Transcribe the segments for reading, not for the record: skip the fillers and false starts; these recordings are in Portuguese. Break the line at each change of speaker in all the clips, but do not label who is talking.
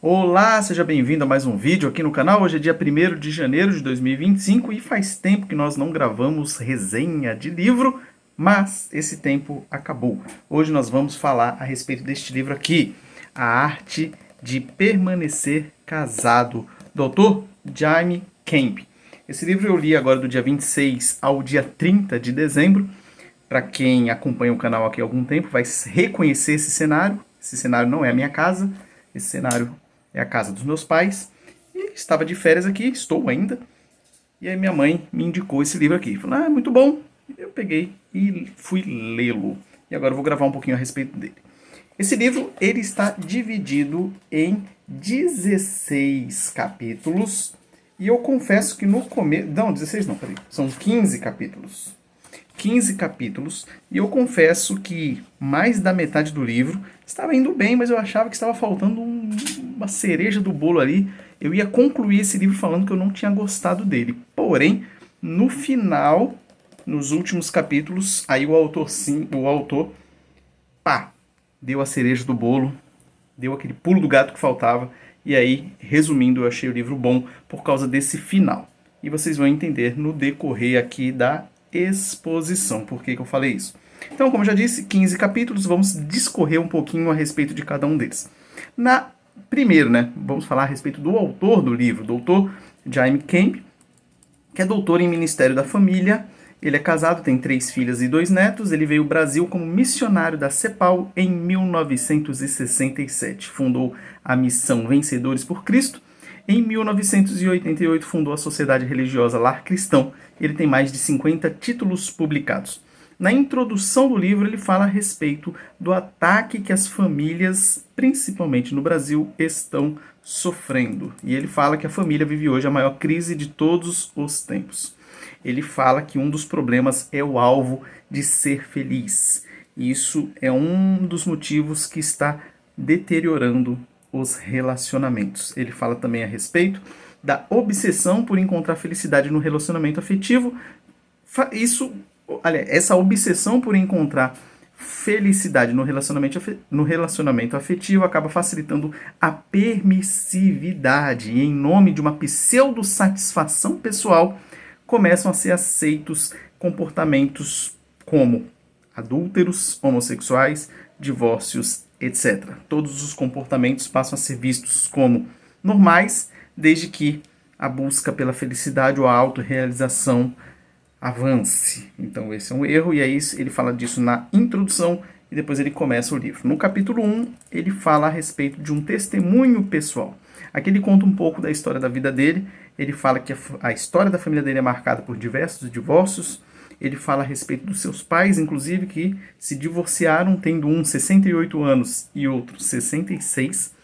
Olá, seja bem-vindo a mais um vídeo aqui no canal. Hoje é dia 1º de janeiro de 2025 e faz tempo que nós não gravamos resenha de livro, mas esse tempo acabou. Hoje nós vamos falar a respeito deste livro aqui, A Arte de Permanecer Casado, do autor Jaime Camp. Esse livro eu li agora do dia 26 ao dia 30 de dezembro. Para quem acompanha o canal aqui há algum tempo, vai reconhecer esse cenário. Esse cenário não é a minha casa, esse cenário é a casa dos meus pais. E estava de férias aqui, estou ainda. E aí minha mãe me indicou esse livro aqui. Falou, é muito bom. Eu peguei e fui lê-lo. E agora eu vou gravar um pouquinho a respeito dele. Esse livro ele está dividido em 16 capítulos. E eu confesso que no começo... Não, 16 não, peraí. São 15 capítulos. 15 capítulos, e eu confesso que mais da metade do livro estava indo bem, mas eu achava que estava faltando uma cereja do bolo ali. Eu ia concluir esse livro falando que eu não tinha gostado dele. Porém, no final, nos últimos capítulos, aí o autor, deu a cereja do bolo, deu aquele pulo do gato que faltava, e aí, resumindo, eu achei o livro bom por causa desse final. E vocês vão entender no decorrer aqui da exposição. Por que eu falei isso? Então, como eu já disse, 15 capítulos, vamos discorrer um pouquinho a respeito de cada um deles. Primeiro, vamos falar a respeito do autor do livro, o doutor Jaime Camp, que é doutor em Ministério da Família. Ele é casado, tem 3 filhas e 2 netos. Ele veio ao Brasil como missionário da CEPAL em 1967. Fundou a missão Vencedores por Cristo. Em 1988, fundou a Sociedade Religiosa Lar Cristão. Ele tem mais de 50 títulos publicados. Na introdução do livro, ele fala a respeito do ataque que as famílias, principalmente no Brasil, estão sofrendo. E ele fala que a família vive hoje a maior crise de todos os tempos. Ele fala que um dos problemas é o alvo de ser feliz. Isso é um dos motivos que está deteriorando os relacionamentos. Ele fala também a respeito da obsessão por encontrar felicidade no relacionamento afetivo. Essa obsessão por encontrar felicidade no relacionamento afetivo acaba facilitando a permissividade. E em nome de uma pseudo-satisfação pessoal, começam a ser aceitos comportamentos como adúlteros, homossexuais, divórcios, etc. Todos os comportamentos passam a ser vistos como normais, desde que a busca pela felicidade ou a autorrealização avance. Então esse é um erro, e aí ele fala disso na introdução, e depois ele começa o livro. No capítulo 1, ele fala a respeito de um testemunho pessoal. Aqui ele conta um pouco da história da vida dele. Ele fala que a história da família dele é marcada por diversos divórcios. Ele fala a respeito dos seus pais, inclusive, que se divorciaram, tendo um 68 anos e outro 66.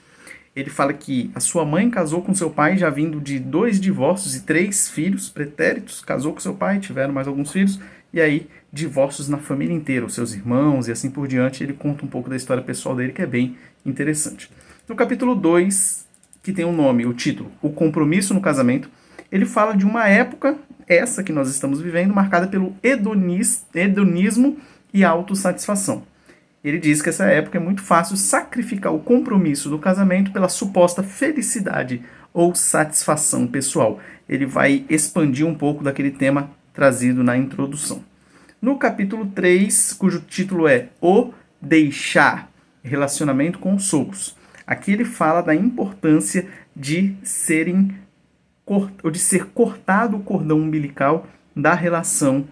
Ele fala que a sua mãe casou com seu pai, já vindo de 2 divórcios e 3 filhos pretéritos. Casou com seu pai, tiveram mais alguns filhos, e aí divórcios na família inteira, os seus irmãos e assim por diante. Ele conta um pouco da história pessoal dele, que é bem interessante. No capítulo 2, que tem o título, O Compromisso no Casamento, ele fala de uma época, essa que nós estamos vivendo, marcada pelo hedonismo e autossatisfação. Ele diz que essa época é muito fácil sacrificar o compromisso do casamento pela suposta felicidade ou satisfação pessoal. Ele vai expandir um pouco daquele tema trazido na introdução. No capítulo 3, cujo título é O Deixar, relacionamento com os sogros. Aqui ele fala da importância de ser cortado o cordão umbilical da relação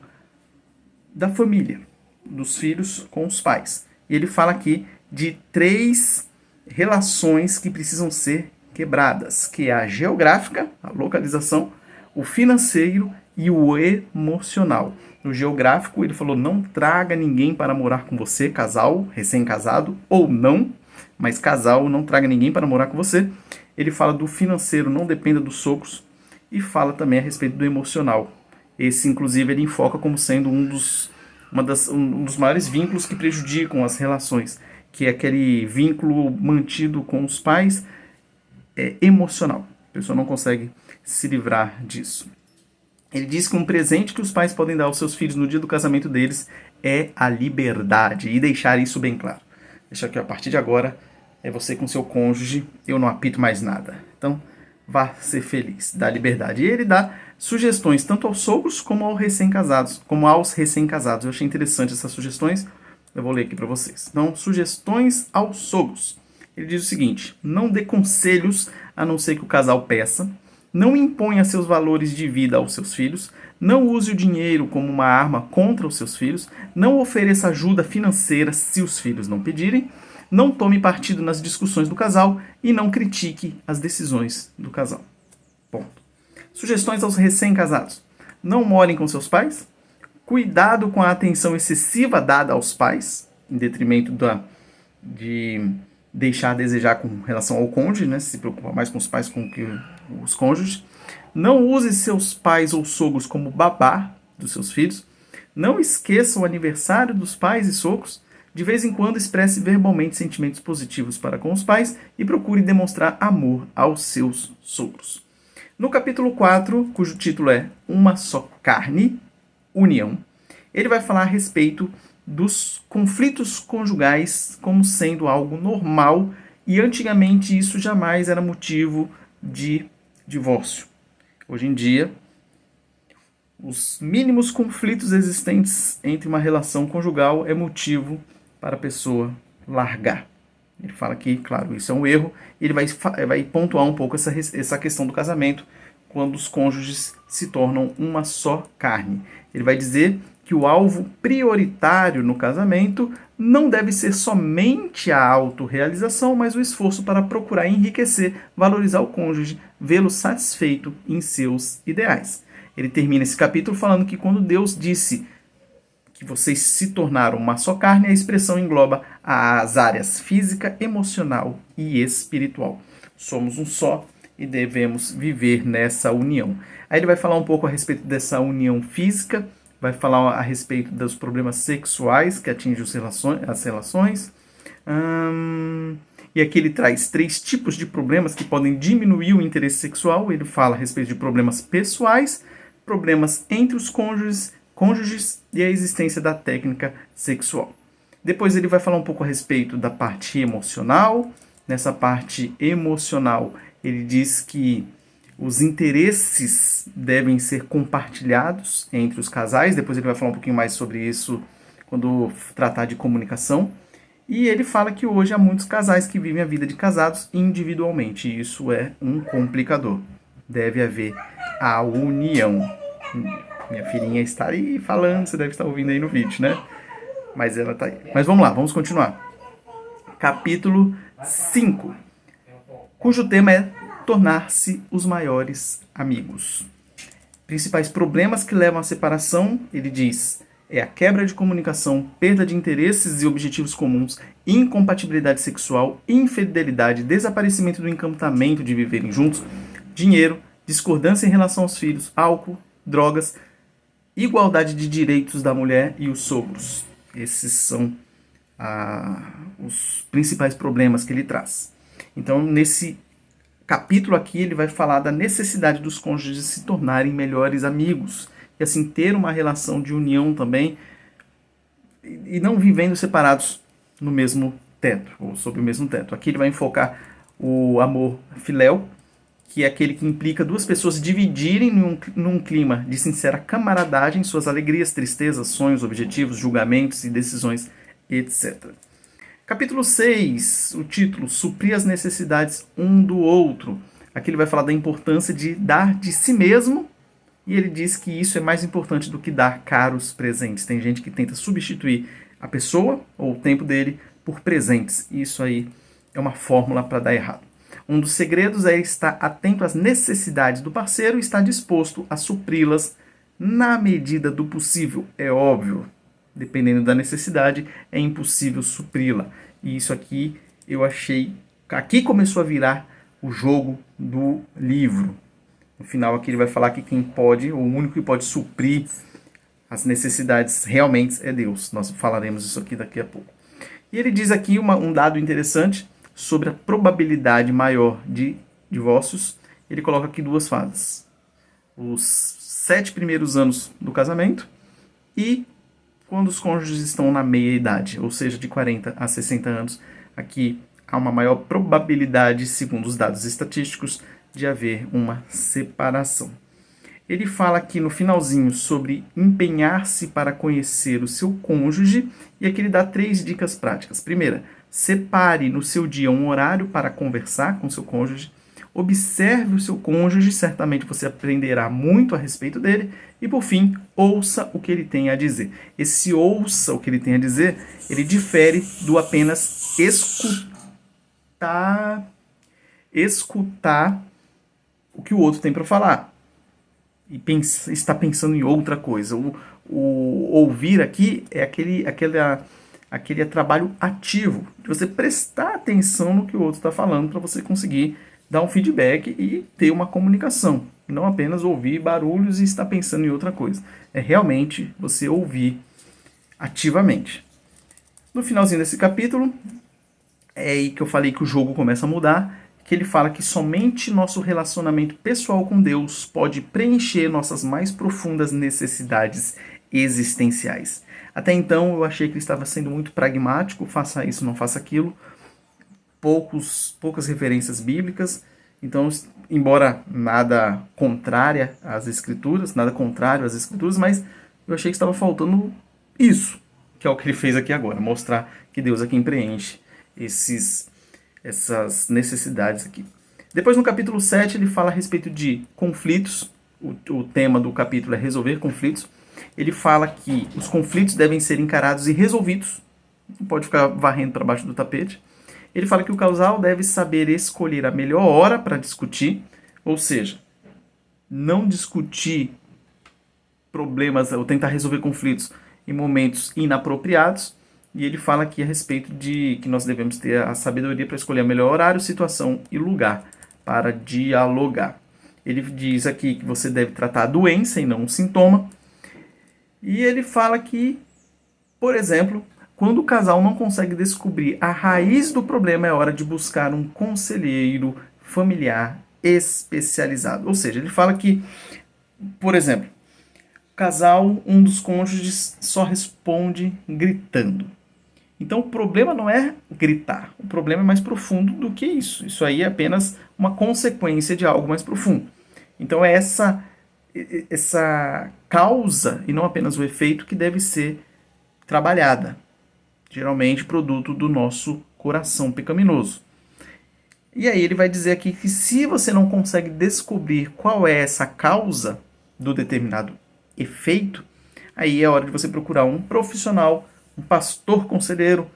da família, dos filhos com os pais. E ele fala aqui de 3 relações que precisam ser quebradas, que é a geográfica, a localização, o financeiro e o emocional. No geográfico, ele falou, não traga ninguém para morar com você, casal, recém-casado, ou não, mas casal, não traga ninguém para morar com você. Ele fala do financeiro, não dependa dos sogros, e fala também a respeito do emocional. Esse, inclusive, ele enfoca como sendo um dos maiores vínculos que prejudicam as relações, que é aquele vínculo mantido com os pais emocional. A pessoa não consegue se livrar disso. Ele diz que um presente que os pais podem dar aos seus filhos no dia do casamento deles é a liberdade, e deixar isso bem claro. Deixar que a partir de agora é você com seu cônjuge, eu não apito mais nada. Então, vá ser feliz, dá liberdade. E ele dá sugestões tanto aos sogros como aos recém-casados, Eu achei interessante essas sugestões, eu vou ler aqui para vocês. Então, sugestões aos sogros. Ele diz o seguinte: não dê conselhos a não ser que o casal peça, não imponha seus valores de vida aos seus filhos, não use o dinheiro como uma arma contra os seus filhos, não ofereça ajuda financeira se os filhos não pedirem, não tome partido nas discussões do casal e não critique as decisões do casal. Ponto. Sugestões aos recém-casados: não morem com seus pais, cuidado com a atenção excessiva dada aos pais, em detrimento de deixar a desejar com relação ao cônjuge, né? Se preocupa mais com os pais com que os cônjuges. Não use seus pais ou sogros como babá dos seus filhos. Não esqueça o aniversário dos pais e sogros. De vez em quando expresse verbalmente sentimentos positivos para com os pais e procure demonstrar amor aos seus sogros. No capítulo 4, cujo título é Uma Só Carne, União, ele vai falar a respeito dos conflitos conjugais como sendo algo normal e antigamente isso jamais era motivo de divórcio. Hoje em dia, os mínimos conflitos existentes entre uma relação conjugal é motivo para a pessoa largar. Ele fala que, claro, isso é um erro, e ele vai pontuar um pouco essa questão do casamento, quando os cônjuges se tornam uma só carne. Ele vai dizer que o alvo prioritário no casamento não deve ser somente a autorrealização, mas o esforço para procurar enriquecer, valorizar o cônjuge, vê-lo satisfeito em seus ideais. Ele termina esse capítulo falando que quando Deus disse que vocês se tornaram uma só carne, a expressão engloba as áreas física, emocional e espiritual. Somos um só e devemos viver nessa união. Aí ele vai falar um pouco a respeito dessa união física, vai falar a respeito dos problemas sexuais que atingem as relações. E aqui ele traz 3 tipos de problemas que podem diminuir o interesse sexual. Ele fala a respeito de problemas pessoais, problemas entre os cônjuges e a existência da técnica sexual. Depois ele vai falar um pouco a respeito da parte emocional. Nessa parte emocional, ele diz que os interesses devem ser compartilhados entre os casais. Depois ele vai falar um pouquinho mais sobre isso quando tratar de comunicação. E ele fala que hoje há muitos casais que vivem a vida de casados individualmente. E isso é um complicador. Deve haver a união. Minha filhinha está aí falando, você deve estar ouvindo aí no vídeo, né? Mas ela está aí. Mas vamos lá, vamos continuar. Capítulo 5, cujo tema é tornar-se os maiores amigos. Principais problemas que levam à separação, ele diz, é a quebra de comunicação, perda de interesses e objetivos comuns, incompatibilidade sexual, infidelidade, desaparecimento do encantamento de viverem juntos, dinheiro, discordância em relação aos filhos, álcool, drogas, igualdade de direitos da mulher e os sogros. Esses são os principais problemas que ele traz. Então, nesse capítulo aqui, ele vai falar da necessidade dos cônjuges se tornarem melhores amigos e assim ter uma relação de união também e não vivendo separados no mesmo teto, ou sob o mesmo teto. Aqui ele vai enfocar o amor filéu, que é aquele que implica 2 pessoas dividirem num clima de sincera camaradagem suas alegrias, tristezas, sonhos, objetivos, julgamentos e decisões, etc. Capítulo 6, o título, suprir as necessidades um do outro. Aqui ele vai falar da importância de dar de si mesmo, e ele diz que isso é mais importante do que dar caros presentes. Tem gente que tenta substituir a pessoa ou o tempo dele por presentes. Isso aí é uma fórmula para dar errado. Um dos segredos é estar atento às necessidades do parceiro e estar disposto a supri-las na medida do possível. É óbvio, dependendo da necessidade, é impossível supri-la. E isso aqui eu achei... Aqui começou a virar o jogo do livro. No final aqui ele vai falar que quem pode, o único que pode suprir as necessidades realmente é Deus. Nós falaremos isso aqui daqui a pouco. E ele diz aqui um dado interessante sobre a probabilidade maior de divórcios. Ele coloca aqui 2 fases. Os 7 primeiros anos do casamento e quando os cônjuges estão na meia-idade, ou seja, de 40 a 60 anos. Aqui há uma maior probabilidade, segundo os dados estatísticos, de haver uma separação. Ele fala aqui no finalzinho sobre empenhar-se para conhecer o seu cônjuge, e aqui ele dá 3 dicas práticas. Primeira, separe no seu dia um horário para conversar com seu cônjuge. Observe o seu cônjuge, certamente você aprenderá muito a respeito dele. E por fim, ouça o que ele tem a dizer. Esse ouça o que ele tem a dizer, ele difere do apenas escutar o que o outro tem para falar e está pensando em outra coisa. O ouvir aqui é aquele trabalho ativo, de você prestar atenção no que o outro está falando para você conseguir dar um feedback e ter uma comunicação. Não apenas ouvir barulhos e estar pensando em outra coisa. É realmente você ouvir ativamente. No finalzinho desse capítulo, é aí que eu falei que o jogo começa a mudar, que ele fala que somente nosso relacionamento pessoal com Deus pode preencher nossas mais profundas necessidades existenciais. Até então eu achei que ele estava sendo muito pragmático, faça isso, não faça aquilo, poucas referências bíblicas. Então, embora nada contrário às escrituras, mas eu achei que estava faltando isso, que é o que ele fez aqui agora, mostrar que Deus é quem preenche essas necessidades aqui. Depois, no capítulo 7, ele fala a respeito de conflitos. O tema do capítulo é resolver conflitos. Ele fala que os conflitos devem ser encarados e resolvidos. Não pode ficar varrendo para baixo do tapete. Ele fala que o casal deve saber escolher a melhor hora para discutir, ou seja, não discutir problemas ou tentar resolver conflitos em momentos inapropriados. E ele fala aqui a respeito de que nós devemos ter a sabedoria para escolher o melhor horário, situação e lugar para dialogar. Ele diz aqui que você deve tratar a doença e não o sintoma. E ele fala que, por exemplo, quando o casal não consegue descobrir a raiz do problema, é hora de buscar um conselheiro familiar especializado. Ou seja, ele fala que, por exemplo, o casal, um dos cônjuges só responde gritando. Então o problema não é gritar, o problema é mais profundo do que isso. Isso aí é apenas uma consequência de algo mais profundo. Então é essa causa e não apenas o efeito que deve ser trabalhada. Geralmente produto do nosso coração pecaminoso. E aí ele vai dizer aqui que se você não consegue descobrir qual é essa causa do determinado efeito, aí é hora de você procurar um profissional, um pastor conselheiro,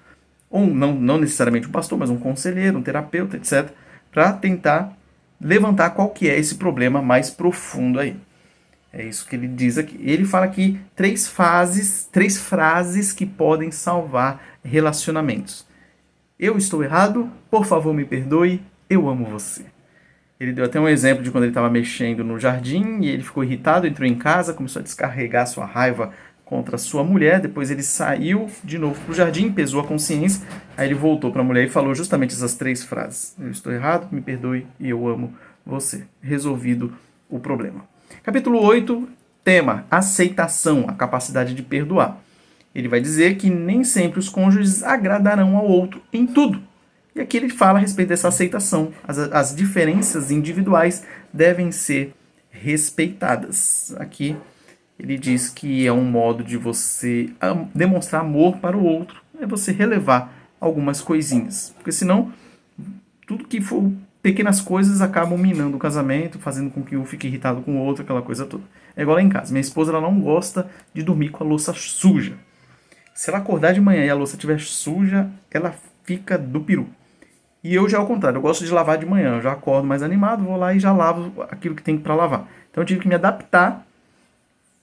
ou não necessariamente um pastor, mas um conselheiro, um terapeuta, etc., para tentar levantar qual que é esse problema mais profundo aí. É isso que ele diz aqui. Ele fala aqui três frases que podem salvar relacionamentos. Eu estou errado, por favor me perdoe, eu amo você. Ele deu até um exemplo de quando ele estava mexendo no jardim e ele ficou irritado, entrou em casa, começou a descarregar sua raiva contra sua mulher, depois ele saiu de novo para o jardim, pesou a consciência, aí ele voltou para a mulher e falou justamente essas 3 frases. Eu estou errado, me perdoe e eu amo você. Resolvido o problema. Capítulo 8, tema, aceitação, a capacidade de perdoar. Ele vai dizer que nem sempre os cônjuges agradarão ao outro em tudo. E aqui ele fala a respeito dessa aceitação. As diferenças individuais devem ser respeitadas. Aqui ele diz que é um modo de você demonstrar amor para o outro, é você relevar algumas coisinhas. Porque senão, tudo que for pequenas coisas acabam minando o casamento, fazendo com que um fique irritado com o outro, aquela coisa toda. É igual lá em casa. Minha esposa ela não gosta de dormir com a louça suja. Se ela acordar de manhã e a louça estiver suja, ela fica do peru. E eu já ao contrário, eu gosto de lavar de manhã. Eu já acordo mais animado, vou lá e já lavo aquilo que tem para lavar. Então eu tive que me adaptar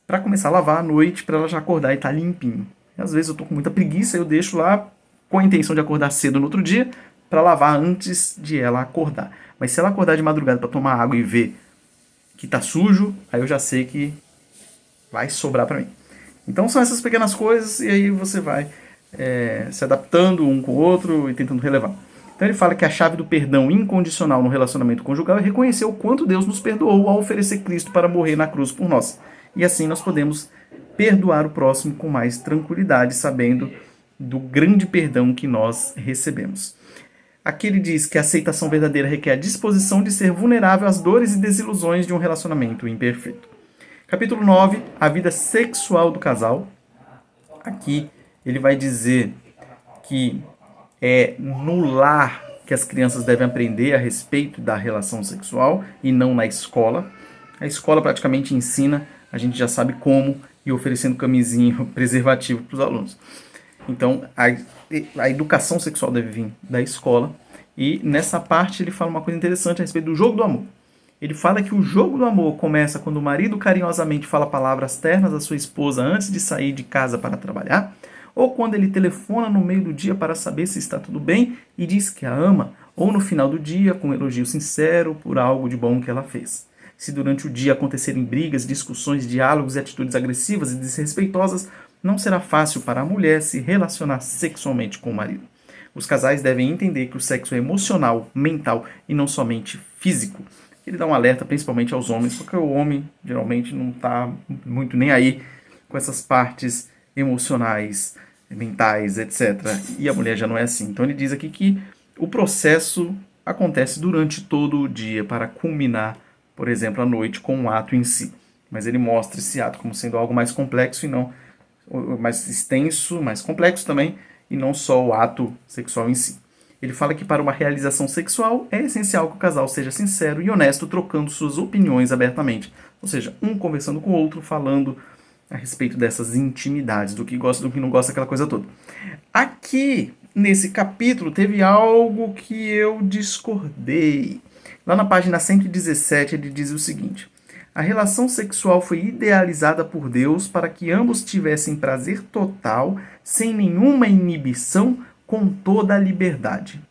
para começar a lavar à noite, para ela já acordar e estar limpinho. E às vezes eu tô com muita preguiça, eu deixo lá com a intenção de acordar cedo no outro dia, para lavar antes de ela acordar. Mas se ela acordar de madrugada para tomar água e ver que tá sujo, aí eu já sei que vai sobrar para mim. Então são essas pequenas coisas e aí você vai se adaptando um com o outro e tentando relevar. Então ele fala que a chave do perdão incondicional no relacionamento conjugal é reconhecer o quanto Deus nos perdoou ao oferecer Cristo para morrer na cruz por nós. E assim nós podemos perdoar o próximo com mais tranquilidade, sabendo do grande perdão que nós recebemos. Aqui ele diz que a aceitação verdadeira requer a disposição de ser vulnerável às dores e desilusões de um relacionamento imperfeito. Capítulo 9, a vida sexual do casal. Aqui ele vai dizer que é no lar que as crianças devem aprender a respeito da relação sexual e não na escola. A escola praticamente ensina, a gente já sabe como, e oferecendo camisinha, preservativo para os alunos. Então, a educação sexual deve vir da escola. E nessa parte ele fala uma coisa interessante a respeito do jogo do amor. Ele fala que o jogo do amor começa quando o marido carinhosamente fala palavras ternas à sua esposa antes de sair de casa para trabalhar, ou quando ele telefona no meio do dia para saber se está tudo bem e diz que a ama, ou no final do dia com um elogio sincero por algo de bom que ela fez. Se durante o dia acontecerem brigas, discussões, diálogos e atitudes agressivas e desrespeitosas, não será fácil para a mulher se relacionar sexualmente com o marido. Os casais devem entender que o sexo é emocional, mental e não somente físico. Ele dá um alerta principalmente aos homens, porque o homem geralmente não está muito nem aí com essas partes emocionais, mentais, etc. E a mulher já não é assim. Então ele diz aqui que o processo acontece durante todo o dia para culminar, por exemplo, à noite com o ato em si. Mas ele mostra esse ato como sendo algo mais complexo e não mais extenso, mais complexo também, e não só o ato sexual em si. Ele fala que para uma realização sexual é essencial que o casal seja sincero e honesto, trocando suas opiniões abertamente. Ou seja, um conversando com o outro, falando a respeito dessas intimidades, do que gosta, do que não gosta, aquela coisa toda. Aqui, nesse capítulo, teve algo que eu discordei. Lá na página 117, ele diz o seguinte: a relação sexual foi idealizada por Deus para que ambos tivessem prazer total, sem nenhuma inibição, com toda a liberdade.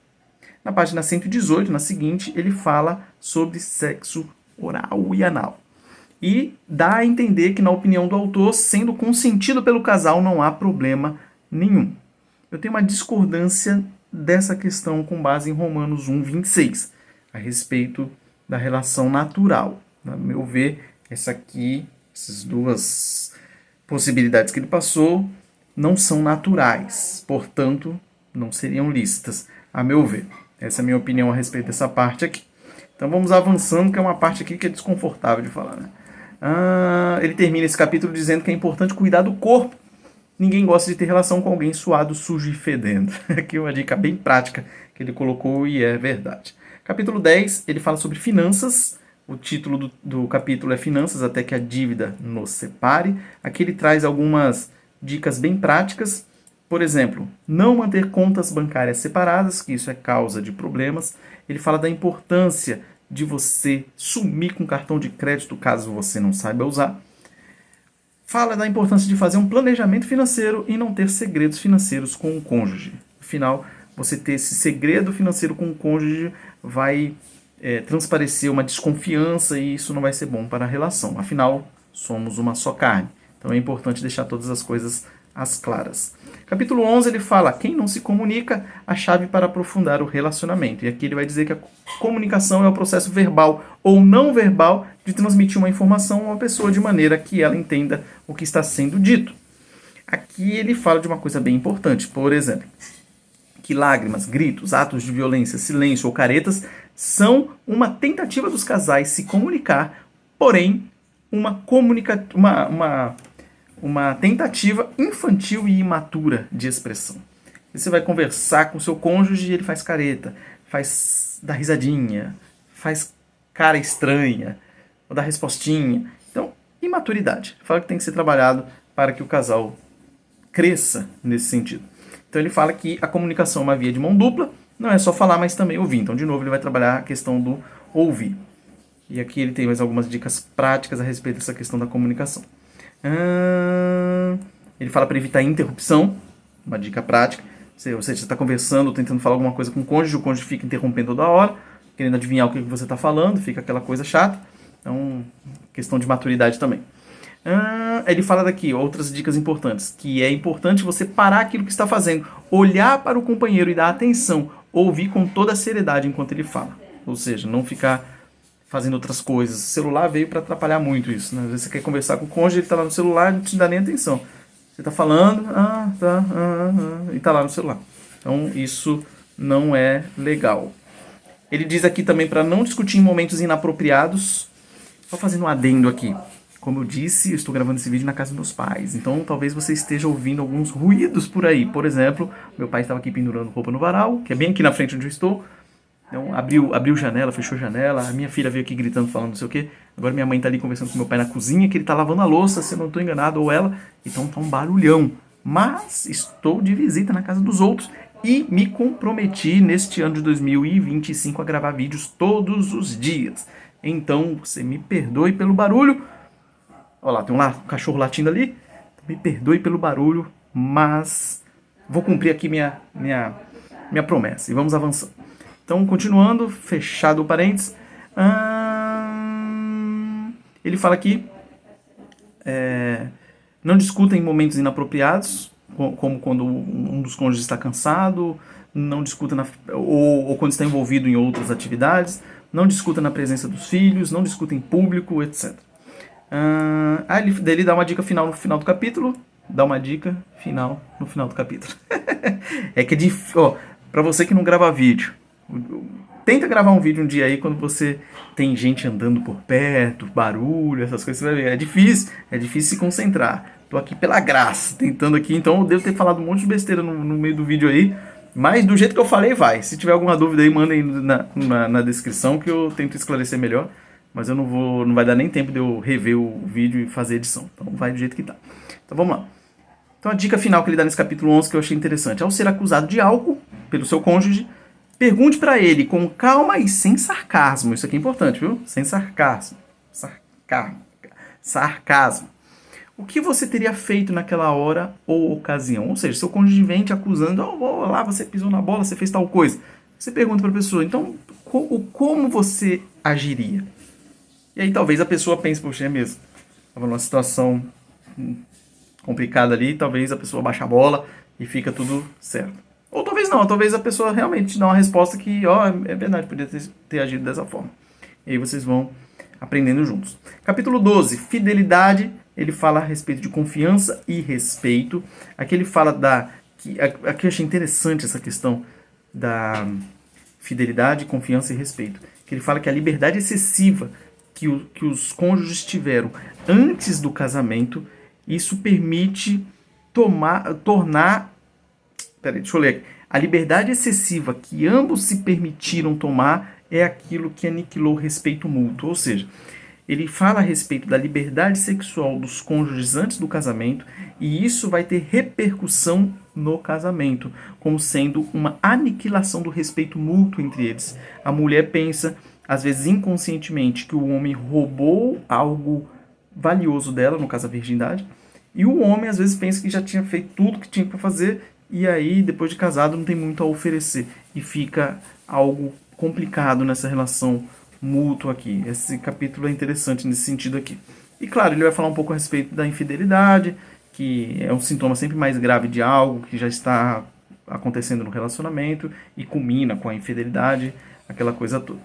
Na página 118, na seguinte, ele fala sobre sexo oral e anal. E dá a entender que, na opinião do autor, sendo consentido pelo casal, não há problema nenhum. Eu tenho uma discordância dessa questão com base em Romanos 1:26, a respeito da relação natural. A meu ver, essas duas possibilidades que ele passou não são naturais, portanto, não seriam lícitas, a meu ver. Essa é a minha opinião a respeito dessa parte aqui. Então vamos avançando, que é uma parte aqui que é desconfortável de falar, né? Ele termina esse capítulo dizendo que é importante cuidar do corpo. Ninguém gosta de ter relação com alguém suado, sujo e fedendo. Aqui uma dica bem prática que ele colocou e é verdade. Capítulo 10, ele fala sobre finanças. O título do capítulo é Finanças até que a dívida nos separe. Aqui ele traz algumas dicas bem práticas. Por exemplo, não manter contas bancárias separadas, que isso é causa de problemas. Ele fala da importância de você sumir com cartão de crédito caso você não saiba usar. Fala da importância de fazer um planejamento financeiro e não ter segredos financeiros com o cônjuge. Afinal, você ter esse segredo financeiro com o cônjuge vai transparecer uma desconfiança e isso não vai ser bom para a relação. Afinal, somos uma só carne. Então é importante deixar todas as coisas às claras. Capítulo 11 ele fala: quem não se comunica, a chave para aprofundar o relacionamento. E aqui ele vai dizer que a comunicação é o processo verbal ou não verbal de transmitir uma informação a uma pessoa de maneira que ela entenda o que está sendo dito. Aqui ele fala de uma coisa bem importante, por exemplo, que lágrimas, gritos, atos de violência, silêncio ou caretas são uma tentativa dos casais se comunicar, porém uma tentativa infantil e imatura de expressão. Você vai conversar com seu cônjuge e ele faz careta, dá risadinha, faz cara estranha, ou dá respostinha. Então, imaturidade. Fala que tem que ser trabalhado para que o casal cresça nesse sentido. Então ele fala que a comunicação é uma via de mão dupla, não é só falar, mas também ouvir. Então, de novo, ele vai trabalhar a questão do ouvir. E aqui ele tem mais algumas dicas práticas a respeito dessa questão da comunicação. Ele fala para evitar interrupção, uma dica prática. Você está conversando, tentando falar alguma coisa com o cônjuge fica interrompendo toda hora, querendo adivinhar o que você está falando, fica aquela coisa chata. Então, questão de maturidade também. Ele fala daqui outras dicas importantes, que é importante você parar aquilo que está fazendo, olhar para o companheiro e dar atenção, ouvir com toda a seriedade enquanto ele fala. Ou seja, não ficar fazendo outras coisas. O celular veio para atrapalhar muito isso, né? Às vezes você quer conversar com o cônjuge, ele está lá no celular e não te dá nem atenção. Você está falando, e está lá no celular. Então, isso não é legal. Ele diz aqui também para não discutir em momentos inapropriados. Só fazendo um adendo aqui. Como eu disse, eu estou gravando esse vídeo na casa dos meus pais. Então talvez você esteja ouvindo alguns ruídos por aí. Por exemplo, meu pai estava aqui pendurando roupa no varal, que é bem aqui na frente onde eu estou. Então abriu janela, fechou janela. A minha filha veio aqui gritando, falando não sei o quê. Agora minha mãe está ali conversando com meu pai na cozinha, que ele está lavando a louça, se eu não estou enganado, ou ela. Então tá um barulhão. Mas estou de visita na casa dos outros. E me comprometi neste ano de 2025 a gravar vídeos todos os dias. Então, você me perdoe pelo barulho. Olha lá, tem um cachorro latindo ali. Me perdoe pelo barulho, mas vou cumprir aqui minha promessa. E vamos avançando. Então, continuando, fechado o parênteses. Ele fala aqui, não discuta em momentos inapropriados, como quando um dos cônjuges está cansado, não discuta ou quando está envolvido em outras atividades, não discuta na presença dos filhos, não discuta em público, etc. Ele dá uma dica final no final do capítulo. Dá uma dica final no final do capítulo. É que é difícil. Pra você que não grava vídeo, tenta gravar um vídeo um dia aí quando você tem gente andando por perto, barulho, essas coisas, você vai ver. É difícil se concentrar. Tô aqui pela graça, tentando aqui, então eu devo ter falado um monte de besteira no meio do vídeo aí. Mas do jeito que eu falei, vai. Se tiver alguma dúvida aí, mandem na descrição que eu tento esclarecer melhor. Mas não vai dar nem tempo de eu rever o vídeo e fazer edição. Então vai do jeito que tá. Então vamos lá. Então a dica final que ele dá nesse capítulo 11 que eu achei interessante. Ao ser acusado de algo pelo seu cônjuge, pergunte para ele com calma e sem sarcasmo. Isso aqui é importante, viu? Sem sarcasmo. Sarcasmo. O que você teria feito naquela hora ou ocasião? Ou seja, seu cônjuge vem te acusando, lá, você pisou na bola, você fez tal coisa. Você pergunta para a pessoa, então, como você agiria? E aí talvez a pessoa pense, poxa, é mesmo. Estava numa situação complicada ali, talvez a pessoa baixe a bola e fica tudo certo. Ou talvez não, talvez a pessoa realmente te dá uma resposta que, é verdade, podia ter agido dessa forma. E aí vocês vão aprendendo juntos. Capítulo 12, fidelidade. Ele fala a respeito de confiança e respeito. Aqui ele fala aqui eu achei interessante essa questão da fidelidade, confiança e respeito. Que ele fala que a liberdade excessiva que os cônjuges tiveram antes do casamento, isso permite tornar... Peraí, deixa eu ler aqui. A liberdade excessiva que ambos se permitiram tomar é aquilo que aniquilou o respeito mútuo. Ou seja, ele fala a respeito da liberdade sexual dos cônjuges antes do casamento e isso vai ter repercussão no casamento, como sendo uma aniquilação do respeito mútuo entre eles. A mulher pensa, às vezes inconscientemente, que o homem roubou algo valioso dela, no caso a virgindade, e o homem às vezes pensa que já tinha feito tudo que tinha para fazer e aí depois de casado não tem muito a oferecer e fica algo complicado nessa relação mútuo aqui. Esse capítulo é interessante nesse sentido aqui. E claro, ele vai falar um pouco a respeito da infidelidade, que é um sintoma sempre mais grave de algo que já está acontecendo no relacionamento e culmina com a infidelidade, aquela coisa toda.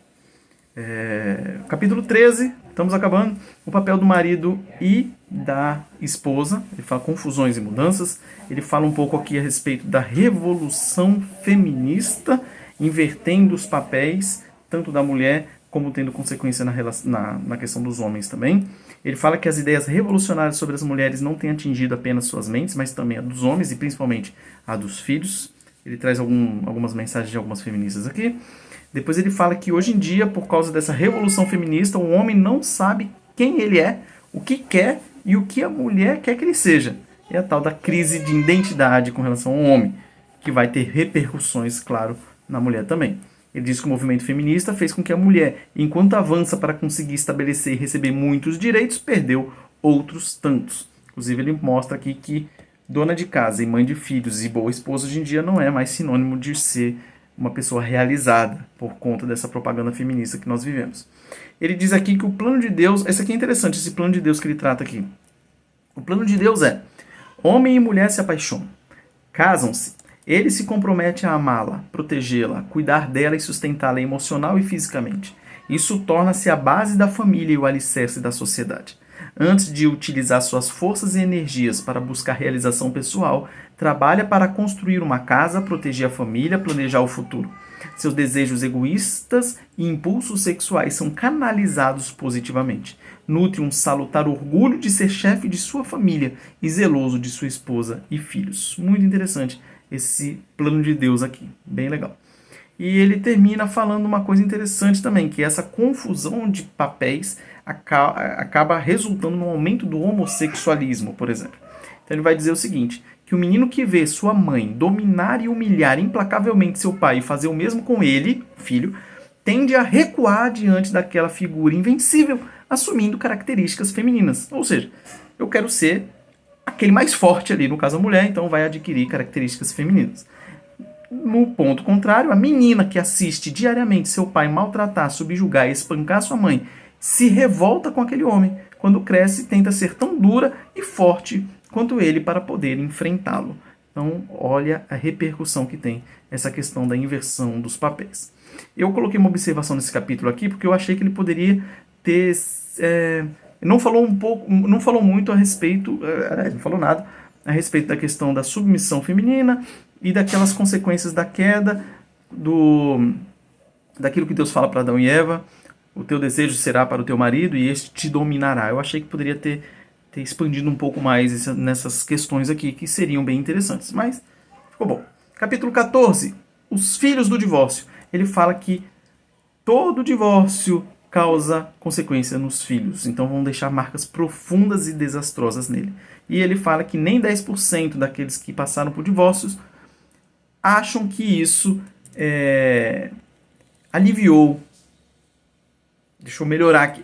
Capítulo 13, estamos acabando. O papel do marido e da esposa. Ele fala confusões e mudanças. Ele fala um pouco aqui a respeito da revolução feminista, invertendo os papéis, tanto da mulher como tendo consequência na questão dos homens também. Ele fala que as ideias revolucionárias sobre as mulheres não têm atingido apenas suas mentes, mas também a dos homens e principalmente a dos filhos. Ele traz algumas mensagens de algumas feministas aqui. Depois ele fala que hoje em dia, por causa dessa revolução feminista, o homem não sabe quem ele é, o que quer e o que a mulher quer que ele seja. É a tal da crise de identidade com relação ao homem, que vai ter repercussões, claro, na mulher também. Ele diz que o movimento feminista fez com que a mulher, enquanto avança para conseguir estabelecer e receber muitos direitos, perdeu outros tantos. Inclusive ele mostra aqui que dona de casa e mãe de filhos e boa esposa hoje em dia não é mais sinônimo de ser uma pessoa realizada por conta dessa propaganda feminista que nós vivemos. Ele diz aqui que o plano de Deus... Esse aqui é interessante, esse plano de Deus que ele trata aqui. O plano de Deus é: homem e mulher se apaixonam, casam-se, ele se compromete a amá-la, protegê-la, cuidar dela e sustentá-la emocional e fisicamente. Isso torna-se a base da família e o alicerce da sociedade. Antes de utilizar suas forças e energias para buscar realização pessoal, trabalha para construir uma casa, proteger a família, planejar o futuro. Seus desejos egoístas e impulsos sexuais são canalizados positivamente. Nutre um salutar orgulho de ser chefe de sua família e zeloso de sua esposa e filhos. Muito interessante esse plano de Deus aqui, bem legal. E ele termina falando uma coisa interessante também, que essa confusão de papéis acaba resultando no aumento do homossexualismo, por exemplo. Então ele vai dizer o seguinte, que o menino que vê sua mãe dominar e humilhar implacavelmente seu pai e fazer o mesmo com ele, filho, tende a recuar diante daquela figura invencível, assumindo características femininas. Ou seja, eu quero ser aquele mais forte ali, no caso a mulher, então vai adquirir características femininas. No ponto contrário, a menina que assiste diariamente seu pai maltratar, subjugar e espancar sua mãe, se revolta com aquele homem. Quando cresce, tenta ser tão dura e forte quanto ele para poder enfrentá-lo. Então, olha a repercussão que tem essa questão da inversão dos papéis. Eu coloquei uma observação nesse capítulo aqui porque eu achei que ele poderia ter... não falou muito a respeito... não falou nada a respeito da questão da submissão feminina e daquelas consequências da queda, daquilo que Deus fala para Adão e Eva, o teu desejo será para o teu marido e este te dominará. Eu achei que poderia ter expandido um pouco mais nessas questões aqui, que seriam bem interessantes, mas ficou bom. Capítulo 14, os filhos do divórcio. Ele fala que todo divórcio causa consequência nos filhos, então vão deixar marcas profundas e desastrosas nele. E ele fala que nem 10% daqueles que passaram por divórcios acham que isso aliviou. Deixa eu melhorar aqui.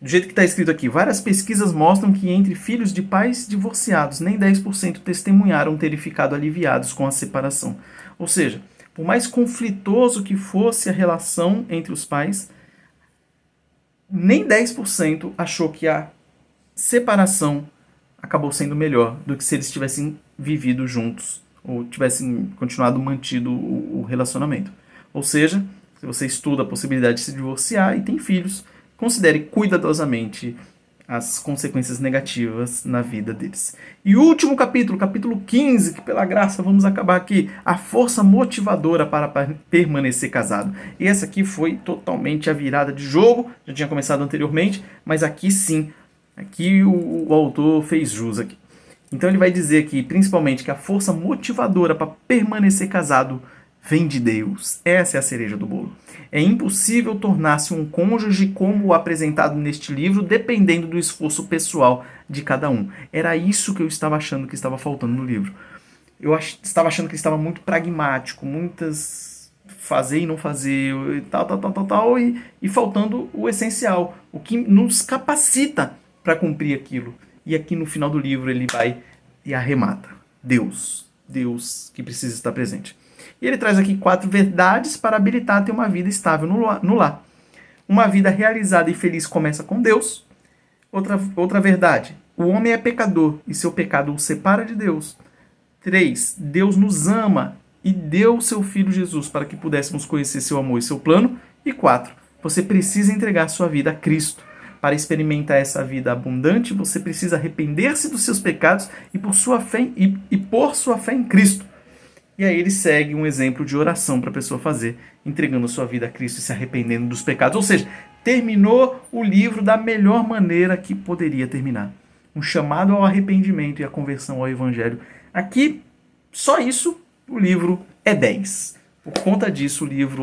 Do jeito que está escrito aqui, várias pesquisas mostram que entre filhos de pais divorciados, nem 10% testemunharam terem ficado aliviados com a separação. Ou seja, por mais conflitoso que fosse a relação entre os pais, nem 10% achou que a separação acabou sendo melhor do que se eles tivessem vivido juntos ou tivessem continuado mantido o relacionamento. Ou seja, se você estuda a possibilidade de se divorciar e tem filhos, considere cuidadosamente as consequências negativas na vida deles. E o último capítulo, capítulo 15, que pela graça vamos acabar aqui, a força motivadora para permanecer casado. E essa aqui foi totalmente a virada de jogo, já tinha começado anteriormente, mas aqui sim, aqui o autor fez jus aqui. Então ele vai dizer aqui, principalmente, que a força motivadora para permanecer casado vem de Deus. Essa é a cereja do bolo. É impossível tornar-se um cônjuge como o apresentado neste livro, dependendo do esforço pessoal de cada um. Era isso que eu estava achando que estava faltando no livro. Eu estava achando que ele estava muito pragmático, muitas fazer e não fazer, e faltando o essencial, o que nos capacita para cumprir aquilo. E aqui no final do livro ele vai e arremata. Deus que precisa estar presente. E ele traz aqui 4 verdades para habilitar a ter uma vida estável no lar. Uma vida realizada e feliz começa com Deus. Outra verdade, o homem é pecador e seu pecado o separa de Deus. 3, Deus nos ama e deu o seu Filho Jesus para que pudéssemos conhecer seu amor e seu plano. E 4, você precisa entregar sua vida a Cristo. Para experimentar essa vida abundante, você precisa arrepender-se dos seus pecados e por sua fé em Cristo. E aí ele segue um exemplo de oração para a pessoa fazer, entregando sua vida a Cristo e se arrependendo dos pecados. Ou seja, terminou o livro da melhor maneira que poderia terminar. Um chamado ao arrependimento e à conversão ao Evangelho. Aqui, só isso, o livro é 10. Por conta disso, o livro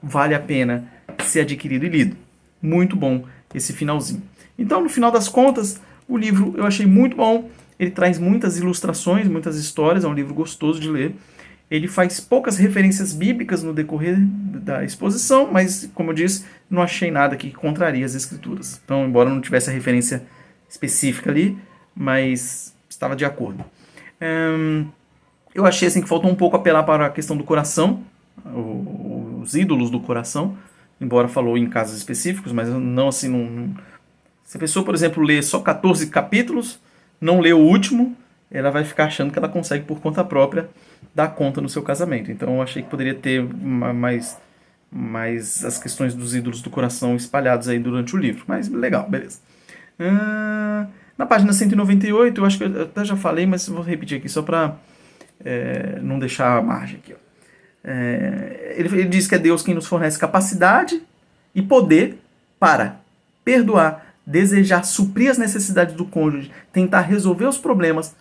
vale a pena ser adquirido e lido. Muito bom esse finalzinho. Então, no final das contas, o livro eu achei muito bom. Ele traz muitas ilustrações, muitas histórias, é um livro gostoso de ler. Ele faz poucas referências bíblicas no decorrer da exposição, mas, como eu disse, não achei nada que contraria as escrituras. Então, embora não tivesse a referência específica ali, mas estava de acordo. Eu achei assim, que faltou um pouco apelar para a questão do coração, os ídolos do coração, embora falou em casos específicos, mas não assim... Se a pessoa, por exemplo, lê só 14 capítulos, não lê o último, ela vai ficar achando que ela consegue, por conta própria, dar conta no seu casamento. Então eu achei que poderia ter mais as questões dos ídolos do coração espalhados aí durante o livro. Mas legal, beleza. Na página 198, eu acho que eu até já falei, mas vou repetir aqui só para não deixar a margem aqui. Ó. Ele diz que é Deus quem nos fornece capacidade e poder para perdoar, desejar suprir as necessidades do cônjuge, tentar resolver os problemas.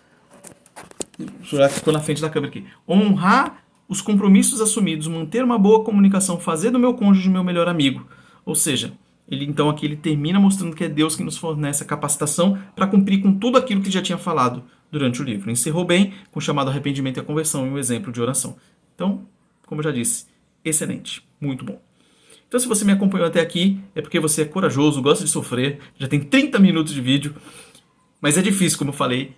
Já ficou na frente da câmera aqui. Honrar os compromissos assumidos, manter uma boa comunicação, fazer do meu cônjuge meu melhor amigo. Ou seja, então aqui ele termina mostrando que é Deus quem nos fornece a capacitação para cumprir com tudo aquilo que já tinha falado durante o livro. Encerrou bem com o chamado arrependimento e a conversão e um exemplo de oração. Então, como eu já disse, excelente, muito bom. Então, se você me acompanhou até aqui, é porque você é corajoso, gosta de sofrer, já tem 30 minutos de vídeo, mas é difícil, como eu falei,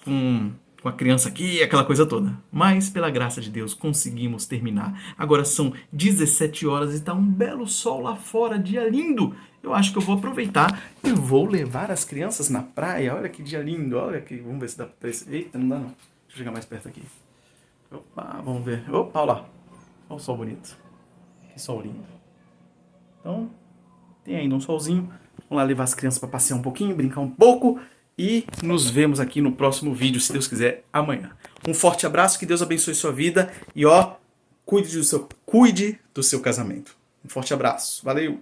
com a criança aqui, aquela coisa toda. Mas, pela graça de Deus, conseguimos terminar. Agora são 17 horas e está um belo sol lá fora, dia lindo. Eu acho que eu vou aproveitar e vou levar as crianças na praia. Olha que dia lindo, olha que... Vamos ver se dá pra... Eita, não dá não. Deixa eu chegar mais perto aqui. Opa, vamos ver. Opa, olha lá. Olha o sol bonito. Que sol lindo. Então, tem ainda um solzinho. Vamos lá levar as crianças para passear um pouquinho, brincar um pouco. E nos vemos aqui no próximo vídeo, se Deus quiser, amanhã. Um forte abraço, que Deus abençoe sua vida. E ó, cuide do seu casamento. Um forte abraço. Valeu!